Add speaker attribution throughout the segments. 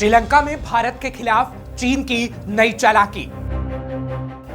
Speaker 1: श्रीलंका में भारत के खिलाफ चीन की नई चालाकी।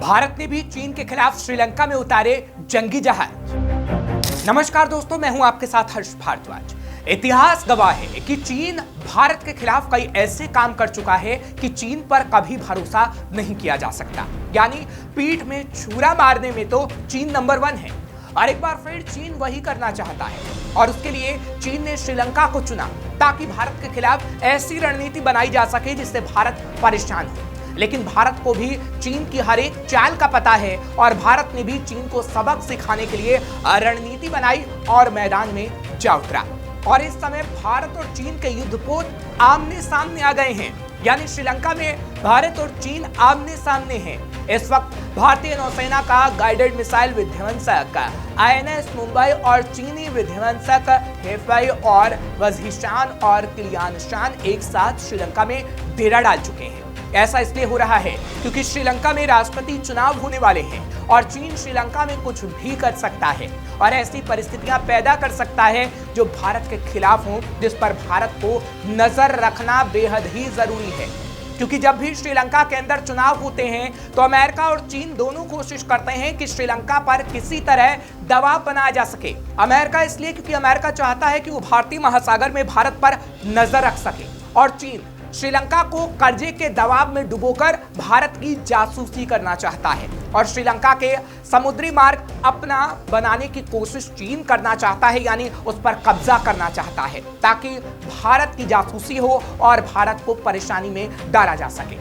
Speaker 1: भारत ने भी चीन के खिलाफ श्रीलंका में उतारे जंगी जहाज। नमस्कार दोस्तों, मैं हूं आपके साथ हर्ष भारद्वाज। इतिहास गवाह है कि चीन भारत के खिलाफ कई ऐसे काम कर चुका है कि चीन पर कभी भरोसा नहीं किया जा सकता। यानी पीठ में छुरा मारने में तो चीन नंबर 1 है। और एक बार फिर चीन वही करना चाहता है और उसके लिए चीन ने श्रीलंका को चुना ताकि भारत के खिलाफ ऐसी रणनीति बनाई जा सके जिससे भारत परेशान हो। लेकिन भारत को भी चीन की हर एक चाल का पता है और भारत ने भी चीन को सबक सिखाने के लिए रणनीति बनाई और मैदान में जा उतरा। और इस समय भारत और चीन के युद्धपोत आमने सामने आ गए हैं। यानी श्रीलंका में भारत और चीन आमने सामने हैं। इस वक्त भारतीय नौसेना का गाइडेड मिसाइल विध्वंसक आईएनएस मुंबई और चीनी विध्वंसक हेफई और वजीशान और किलियानशान एक साथ श्रीलंका में डेरा डाल चुके हैं। ऐसा इसलिए हो रहा है क्योंकि श्रीलंका में राष्ट्रपति चुनाव होने वाले हैं और चीन श्रीलंका में कुछ भी कर सकता है और ऐसी परिस्थितियां पैदा कर सकता है जो भारत के खिलाफ हो, जिस पर भारत को नजर रखना बेहद ही जरूरी है। क्योंकि जब भी श्रीलंका के अंदर चुनाव होते हैं तो अमेरिका और चीन दोनों कोशिश करते हैं कि श्रीलंका पर किसी तरह दबाव बनाया जा सके। अमेरिका इसलिए क्योंकि अमेरिका चाहता है कि वो भारतीय महासागर में भारत पर नजर रख सके और चीन श्रीलंका को कर्जे के दबाव में डुबोकर भारत की जासूसी करना चाहता है और श्रीलंका के समुद्री मार्ग अपना बनाने की कोशिश चीन करना चाहता है, यानी उस पर कब्जा करना चाहता है ताकि भारत की जासूसी हो और भारत को परेशानी में डाला जा सके।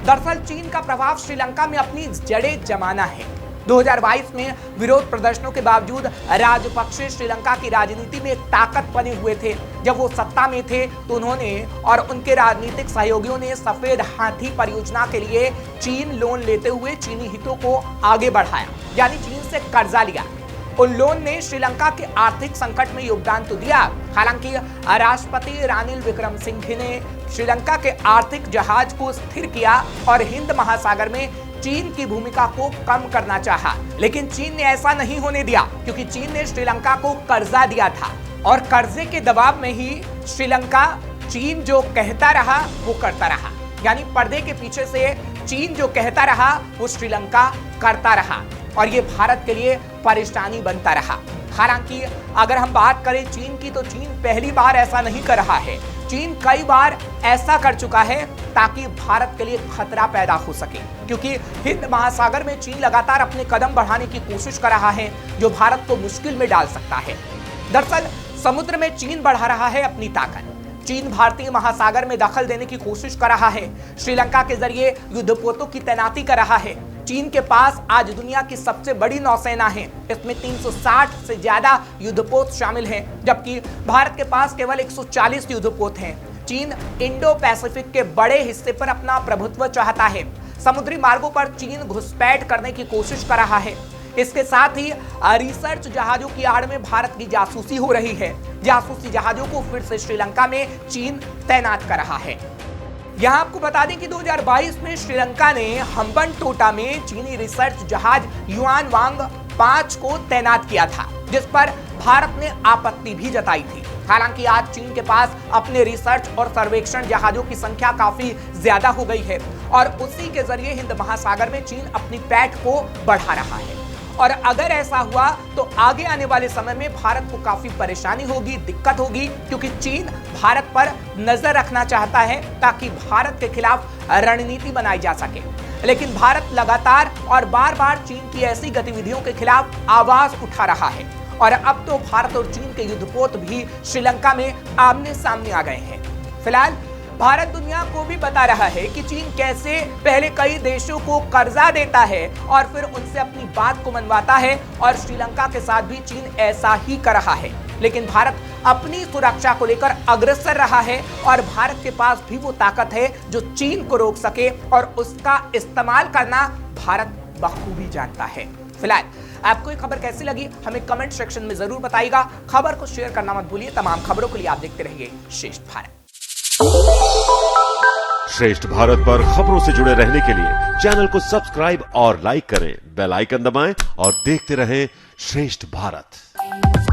Speaker 1: दरअसल चीन का प्रभाव श्रीलंका में अपनी जड़ें जमाना है। 2022 में विरोध प्रदर्शनों के बावजूद राजपक्षे श्रीलंका की राजनीति में एक ताकत बने हुए थे। जब वो सत्ता में थे तो उन्होंने और उनके राजनीतिक सहयोगियों ने सफेद हाथी परियोजना के लिए चीन लोन लेते हुए चीनी हितों को आगे बढ़ाया, यानी चीन से कर्जा लिया। उन लोन ने श्रीलंका के आर्थिक संकट में योगदान तो दिया। हालांकि राष्ट्रपति रानिल विक्रमसिंघे ने श्रीलंका के आर्थिक जहाज को स्थिर किया और हिंद महासागर में चीन की भूमिका को कम करना चाहा, लेकिन चीन ने ऐसा नहीं होने दिया क्योंकि चीन ने श्रीलंका को कर्जा दिया था और कर्जे के दबाव में ही श्रीलंका चीन जो कहता रहा वो करता रहा। यानी पर्दे के पीछे से चीन जो कहता रहा वो श्रीलंका करता रहा और ये भारत के लिए परेशानी बनता रहा। हालांकि अगर हम बात करें चीन की तो चीन पहली बार ऐसा नहीं कर रहा है। चीन कई बार ऐसा कर चुका है ताकि भारत के लिए खतरा पैदा हो सके, क्योंकि हिंद महासागर में चीन लगातार अपने कदम बढ़ाने की कोशिश कर रहा है जो भारत को मुश्किल में डाल सकता है। दरअसल समुद्र में चीन बढ़ा रहा है अपनी ताकत। चीन भारतीय महासागर में दखल देने की कोशिश कर रहा है, श्रीलंका के जरिए युद्धपोतों की तैनाती कर रहा है। चीन के पास आज दुनिया की सबसे बड़ी नौसेना है, इसमें 360 से ज्यादा युद्धपोत शामिल हैं, जबकि भारत के पास केवल 140 युद्धपोत हैं। चीन इंडो पैसिफिक के बड़े हिस्से पर अपना प्रभुत्व चाहता है। समुद्री मार्गों पर चीन घुसपैठ करने की कोशिश कर रहा है। इसके साथ ही रिसर्च जहाजों की आड़ में भारत की जासूसी हो रही है। जासूसी जहाजों को फिर से श्रीलंका में चीन तैनात कर रहा है। यहाँ आपको बता दें कि 2022 में श्रीलंका ने हम्बनटोटा में चीनी रिसर्च जहाज युआन वांग 5 को तैनात किया था, जिस पर भारत ने आपत्ति भी जताई थी। हालांकि आज चीन के पास अपने रिसर्च और सर्वेक्षण जहाजों की संख्या काफी ज्यादा हो गई है और उसी के जरिए हिंद महासागर में चीन अपनी पैठ को बढ़ा रहा है। और अगर ऐसा हुआ तो आगे आने वाले समय में भारत को काफी परेशानी होगी, दिक्कत होगी, क्योंकि चीन भारत पर नजर रखना चाहता है ताकि भारत के खिलाफ रणनीति बनाई जा सके। लेकिन भारत लगातार और बार बार चीन की ऐसी गतिविधियों के खिलाफ आवाज उठा रहा है और अब तो भारत और चीन के युद्धपोत भी श्रीलंका में आमने सामने आ गए हैं। फिलहाल भारत दुनिया को भी बता रहा है कि चीन कैसे पहले कई देशों को कर्जा देता है और फिर उनसे अपनी बात को मनवाता है और श्रीलंका के साथ भी चीन ऐसा ही कर रहा है। लेकिन भारत अपनी सुरक्षा को लेकर अग्रसर रहा है और भारत के पास भी वो ताकत है जो चीन को रोक सके और उसका इस्तेमाल करना भारत बखूबी जानता है। फिलहाल आपको ये खबर कैसी लगी हमें कमेंट सेक्शन में जरूर बताइएगा। खबर को शेयर करना मत भूलिए। तमाम खबरों के लिए आप देखते रहिए श्रेष्ठ भारत।
Speaker 2: श्रेष्ठ भारत पर खबरों से जुड़े रहने के लिए चैनल को सब्सक्राइब और लाइक करें, बेल आइकन दबाएं और देखते रहें श्रेष्ठ भारत।